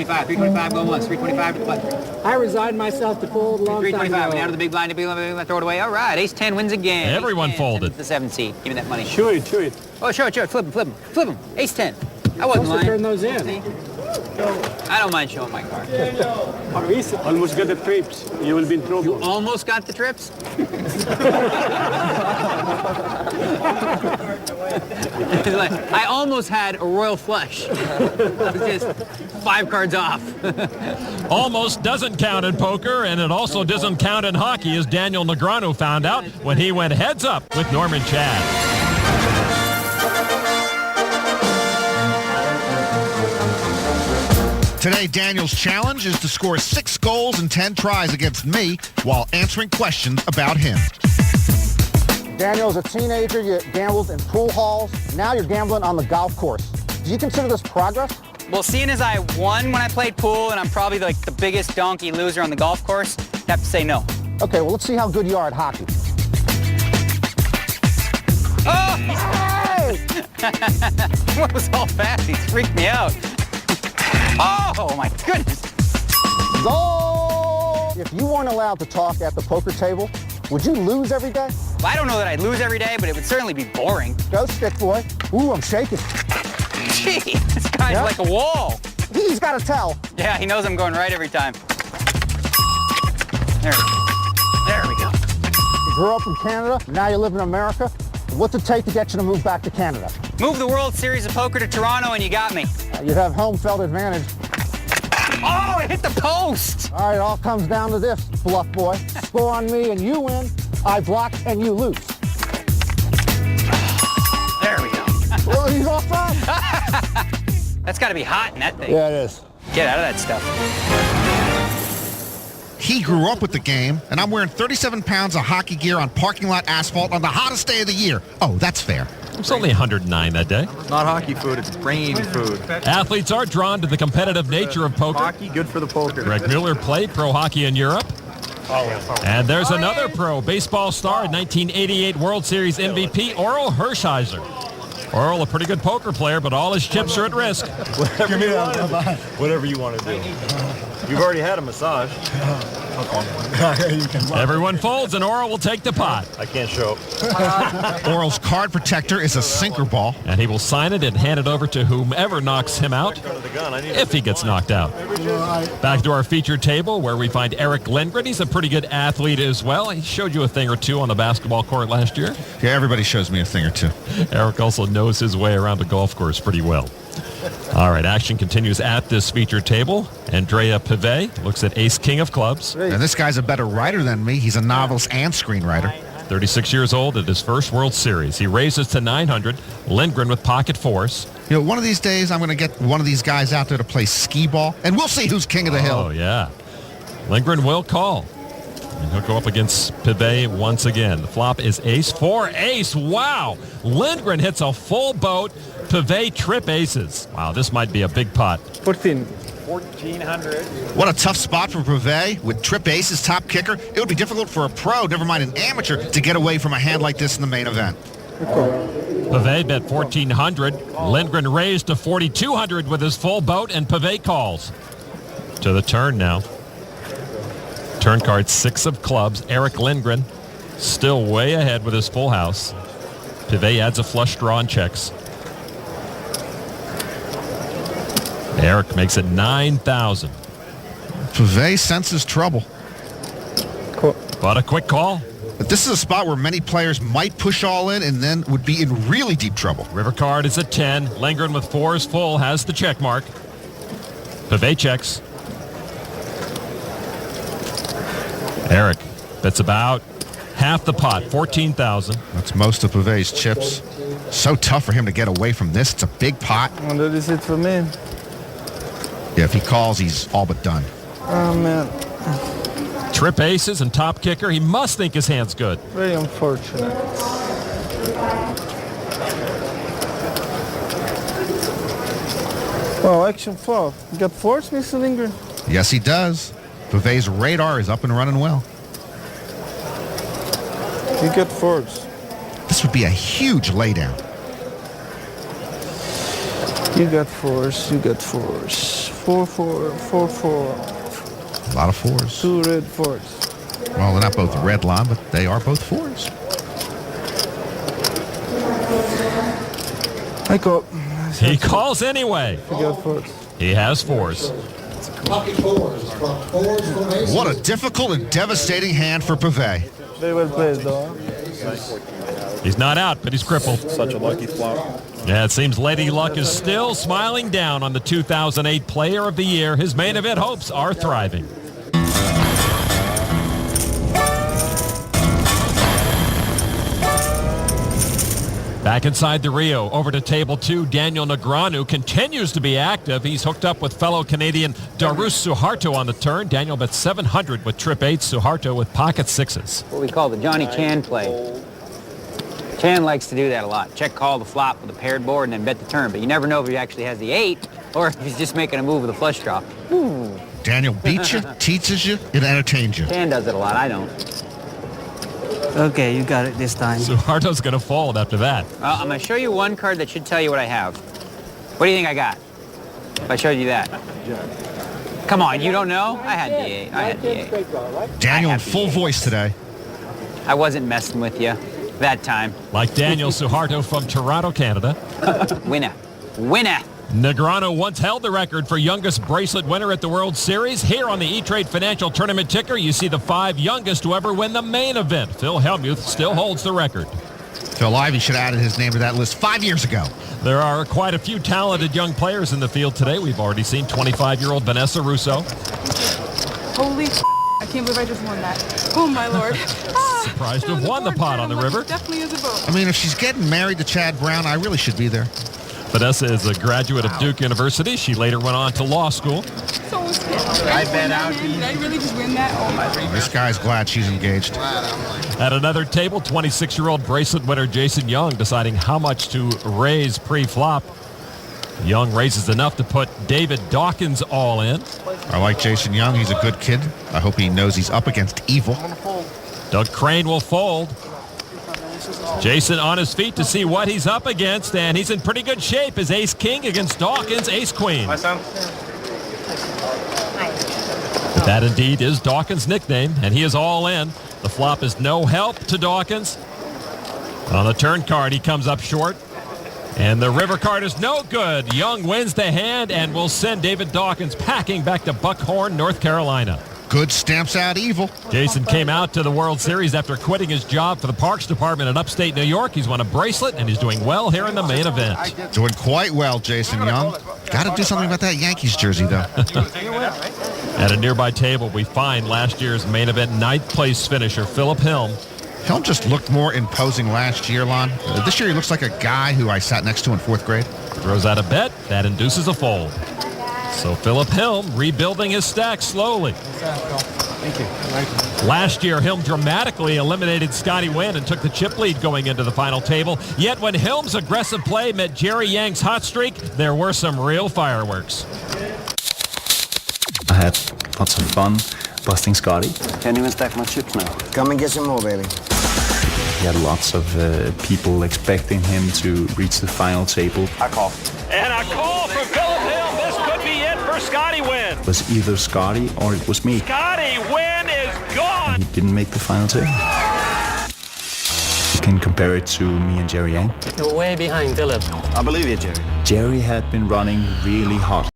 325. 325 going once. 325 to the button. I resigned myself to fold a long time 325. ago. Went out of the big blind. Throw it away. All right. Ace 10 wins again. Everyone folded. The 7th seed. Give me that money. Show it. Oh, show it. Flip him. Ace 10. I wasn't Supposed lying. to turn those in. I don't mind showing my card. Almost got the trips. You will be in trouble. You almost got the trips? It's like, I almost had a royal flush. It's just 5 cards off. Almost doesn't count in poker, and it also doesn't count in hockey, as Daniel Negreanu found out when he went heads up with Norman Chad. Today, Daniel's challenge is to score 6 goals in 10 tries against me while answering questions about him. Daniel, as a teenager, you gambled in pool halls. Now you're gambling on the golf course. Do you consider this progress? Well, seeing as I won when I played pool, and I'm probably like the biggest donkey loser on the golf course, I have to say no. Okay, well, let's see how good you are at hockey. Oh! Hey! What was all fast? He freaked me out. Oh, my goodness. Goal! If you weren't allowed to talk at the poker table, would you lose every day? Well, I don't know that I'd lose every day, but it would certainly be boring. Go, stick boy. Ooh, I'm shaking. Gee, this guy's Yep. like a wall. He's got to tell. Yeah, he knows I'm going right every time. There we go. You grew up in Canada, now you live in America. What's it take to get you to move back to Canada? Move the World Series of Poker to Toronto and you got me. You'd have home field advantage. Oh, it hit the post. All right, it all comes down to this, bluff boy. Score on me and you win. I block and you lose. There we go. Well, he's off front. That's got to be hot in that thing. Yeah, it is. Get out of that stuff. He grew up with the game, and I'm wearing 37 pounds of hockey gear on parking lot asphalt on the hottest day of the year. Oh, that's fair. It's only 109 that day. Not hockey food, it's brain food. Athletes are drawn to the competitive nature of poker. Hockey, good for the poker. Greg Mueller played pro hockey in Europe. And there's another pro, baseball star, 1988 World Series MVP, Orel Hershiser. Orel, a pretty good poker player, but all his chips are at risk. Whatever you want to do. You've already had a massage. Everyone folds, and Orel will take the pot. I can't show. Orel's card protector is a sinker ball. And he will sign it and hand it over to whomever knocks him out, if he gets knocked out. Back to our featured table, where we find Eric Lindgren. He's a pretty good athlete as well. He showed you a thing or two on the basketball court last year. Yeah, everybody shows me a thing or two. Eric also knows his way around the golf course pretty well. All right, action continues at this featured table. Andrea Pivet looks at ace-king of clubs. Now, this guy's a better writer than me. He's a novelist and screenwriter. 36 years old at his first World Series. He raises to 900. Lindgren with pocket fours. You know, one of these days, I'm going to get one of these guys out there to play skee ball, and we'll see who's king of the hill. Oh, yeah. Lindgren will call. And he'll go up against Pivet once again. The flop is ace-4, ace. Wow. Lindgren hits a full boat. Pivet trip aces. Wow, this might be a big pot. 1,400. What a tough spot for Pivet. With trip aces, top kicker, it would be difficult for a pro, never mind an amateur, to get away from a hand like this in the main event. Pivet bet 1,400. Lindgren raised to 4,200 with his full boat, and Pivet calls. To the turn now. Turn card 6 of clubs. Eric Lindgren still way ahead with his full house. Pivet adds a flush draw and checks. Eric makes it 9,000. Pivet senses trouble. But a quick call. But this is a spot where many players might push all in and then would be in really deep trouble. River card is at 10. Lindgren with 4s full has the check mark. Pivet checks. Eric bets about half the pot, 14,000. That's most of Pivet's chips. So tough for him to get away from this. It's a big pot. And that is it for me. Yeah, if he calls, he's all but done. Oh, man. Trip aces and top kicker. He must think his hand's good. Very unfortunate. Well, action flop. You got 4s, Mr. Lindgren? Yes, he does. Pivet's radar is up and running well. You got 4s. This would be a huge laydown. You got 4s. You got 4s. 4-4, 4-4. A lot of fours. 2 red fours. Well, they're not both red line, but they are both fours. I call. He calls anyway. I got fours. He has fours. What a difficult and devastating hand for Pavey. Very well played, though. He's not out, but he's crippled. Such a lucky flop. Yeah, it seems Lady Luck is still smiling down on the 2008 Player of the Year. His main event hopes are thriving. Back inside the Rio, over to table 2, Daniel Negreanu continues to be active. He's hooked up with fellow Canadian Darus Suharto on the turn. Daniel bet 700 with trip 8, Suharto with pocket 6s. What we call the Johnny Chan play. Chan likes to do that a lot. Check call the flop with a paired board and then bet the turn. But you never know if he actually has the 8 or if he's just making a move with a flush draw. Ooh. Daniel beats you, teaches you, and entertains you. Chan does it a lot. I don't. Okay, you got it this time. Suharto's going to fold after that. I'm going to show you one card that should tell you what I have. What do you think I got? If I showed you that. Come on, you don't know? I had the 8. I had the 8. Daniel in full voice today. I wasn't messing with you that time. Like Daniel Suharto from Toronto, Canada. Winner. Winner. Negreanu once held the record for youngest bracelet winner at the World Series. Here on the E-Trade Financial Tournament ticker, you see the 5 youngest to ever win the main event. Phil Hellmuth still holds the record. Phil Ivey should have added his name to that list 5 years ago. There are quite a few talented young players in the field today. We've already seen 25-year-old Vanessa Russo. Holy I can't believe I just won that. Oh, my Lord. Surprised to have won the pot on the river. Definitely is a boat. I mean, if she's getting married to Chad Brown, I really should be there. Vanessa is a graduate of Duke University. She later went on to law school. So I bet out. Did I really just win that? Oh, my. This guy's glad she's engaged. At another table, 26-year-old bracelet winner Jason Young deciding how much to raise pre-flop. Young raises enough to put David Dawkins all in. I like Jason Young. He's a good kid. I hope he knows he's up against evil. Doug Crane will fold. Jason on his feet to see what he's up against, and he's in pretty good shape as ace-king against Dawkins, ace-queen. That indeed is Dawkins' nickname, and he is all in. The flop is no help to Dawkins. On the turn card, he comes up short. And the river card is no good. Young wins the hand and will send David Dawkins packing back to Buckhorn, North Carolina. Good stamps out evil. Jason came out to the World Series after quitting his job for the Parks Department in upstate New York. He's won a bracelet, and he's doing well here in the main event. Doing quite well, Jason Young. Got to do something about that Yankees jersey, though. At a nearby table, we find last year's main event ninth place finisher, Philip Hilm. Hilm just looked more imposing last year, Lon. This year he looks like a guy who I sat next to in 4th grade. Throws out a bet. That induces a fold. So Philip Hilm rebuilding his stack slowly. Thank you. Last year, Hilm dramatically eliminated Scotty Wynn and took the chip lead going into the final table. Yet when Hilm's aggressive play met Jerry Yang's hot streak, there were some real fireworks. I had lots of fun busting Scotty. Can't even stack my chips now. Come and get some more, baby. He had lots of people expecting him to reach the final table. I call. And a call from Philip Hilm. This could be it for Scotty Wynn. It was either Scotty or it was me. Scotty Wynn is gone. He didn't make the final table. You can compare it to me and Jerry Yang. You're way behind, Philip. I believe you, Jerry. Jerry had been running really hot